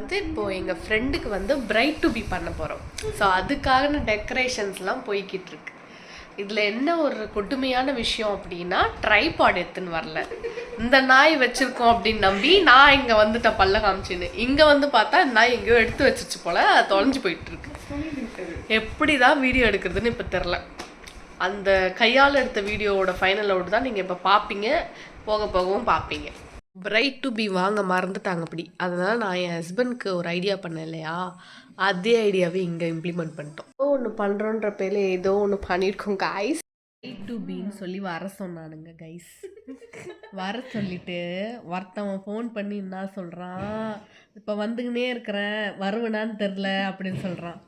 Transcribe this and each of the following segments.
வந்து இப்போது எங்கள் ஃப்ரெண்டுக்கு வந்து பிரைட் டு பி பண்ண போகிறோம். ஸோ அதுக்கான டெக்கரேஷன்ஸ்லாம் போய்கிட்டு இருக்கு. இதில் என்ன ஒரு கொடுமையான விஷயம் அப்படின்னா ட்ரைபாட் எடுத்துன்னு வரல. இந்த நாய் வச்சுருக்கோம் அப்படின்னு நம்பி நான் இங்கே வந்துட்டேன் பல்ல காமிச்சின்னு. இங்கே வந்து பார்த்தா இந்த நாய் எங்கேயோ எடுத்து வச்சிச்சு போல், அது தொலைஞ்சு போயிட்டுருக்கு. எப்படி தான் வீடியோ எடுக்கிறதுன்னு இப்போ தெரில. அந்த கையால் எடுத்த வீடியோவோட ஃபைனல் அவுட் தான் நீங்கள் இப்போ பார்ப்பீங்க, போக போகவும் பார்ப்பீங்க. பிரைட் டு பி வாங்க மறந்துட்டாங்க அப்படி. அதனால் நான் என் ஹஸ்பண்ட்க்கு ஒரு ஐடியா பண்ணேன் இல்லையா, அதே ஐடியாவே இங்கே இம்ப்ளிமெண்ட் பண்ணிட்டோம். ஏதோ ஒன்று பண்ணுறோன்ற பேரில் ஏதோ ஒன்று பண்ணியிருக்கோம் கைஸ். பிரைட் டு பின்னு சொல்லி வர சொன்னானுங்க கைஸ். வர சொல்லிட்டு ஒருத்தவன் ஃபோன் பண்ணி என்ன சொல்கிறான், இப்போ வந்துக்கினே இருக்கிறேன் வருவேனான்னு தெரில அப்படின்னு சொல்கிறான்.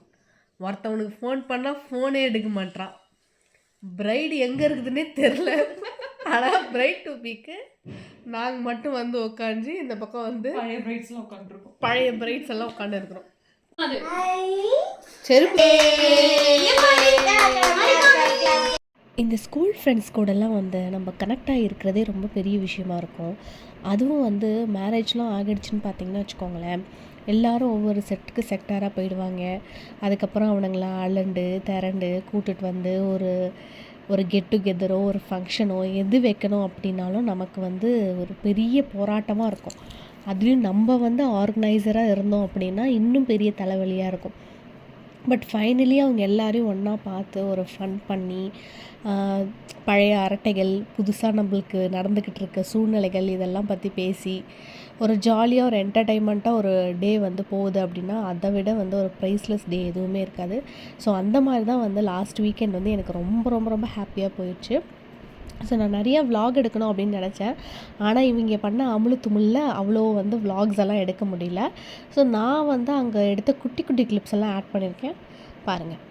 ஒருத்தவனுக்கு ஃபோன் பண்ணால் ஃபோனே எடுக்க மாட்டான். பிரைடு எங்கே இருக்குதுன்னே தெரில. ஆனால் பிரைட் டு பிக்கு நாங்கள் மட்டும் வந்து உட்காந்து இந்த பக்கம் வந்து பழைய பிரைட்ஸ் எல்லாம் உட்காந்துருக்குறோம். சரி, இந்த ஸ்கூல் ஃப்ரெண்ட்ஸ் கூடலாம் வந்து நம்ம கனெக்ட் ஆகிருக்கிறதே ரொம்ப பெரிய விஷயமா இருக்கும். அதுவும் வந்து மேரேஜ்லாம் ஆகிடுச்சின்னு பார்த்தீங்கன்னா வச்சுக்கோங்களேன், எல்லோரும் ஒவ்வொரு செக்டாராக போயிடுவாங்க. அதுக்கப்புறம் அவனுங்களாம் அலண்டு திரண்டு கூட்டுட்டு வந்து ஒரு கெட் டுகெதரோ ஒரு ஃபங்க்ஷனோ எது வைக்கணும் அப்படின்னாலும் நமக்கு வந்து ஒரு பெரிய போராட்டமாக இருக்கும். அதுலேயும் நம்ம வந்து ஆர்கனைசராக இருந்தோம் அப்படின்னா இன்னும் பெரிய தலைவலியாக இருக்கும். பட் ஃபைனலி அவங்க எல்லோரையும் ஒன்றா பார்த்து ஒரு ஃபன் பண்ணி பழைய அரட்டைகள், புதுசாக நம்மளுக்கு நடந்துக்கிட்டு இருக்க சூழ்நிலைகள் இதெல்லாம் பற்றி பேசி ஒரு ஜாலியாக ஒரு என்டர்டெயின்மெண்ட்டாக ஒரு டே வந்து போகுது அப்படின்னா அதை விட வந்து ஒரு ப்ரைஸ்லெஸ் டே எதுவுமே இருக்காது. ஸோ அந்த மாதிரி தான் வந்து லாஸ்ட் வீக்கெண்ட் வந்து எனக்கு ரொம்ப ரொம்ப ரொம்ப ஹாப்பியாக போயிடுச்சு. ஸோ நான் நிறையா விலாக் எடுக்கணும் அப்படின்னு நினச்சேன். ஆனால் இவங்க பண்ண அமுலு துமுலில் அவ்வளோ வந்து விலாக்ஸ் எல்லாம் எடுக்க முடியல. ஸோ நான் வந்து அங்கே எடுத்த குட்டி குட்டி கிளிப்ஸ் எல்லாம் ஆட் பண்ணியிருக்கேன், பாருங்கள்.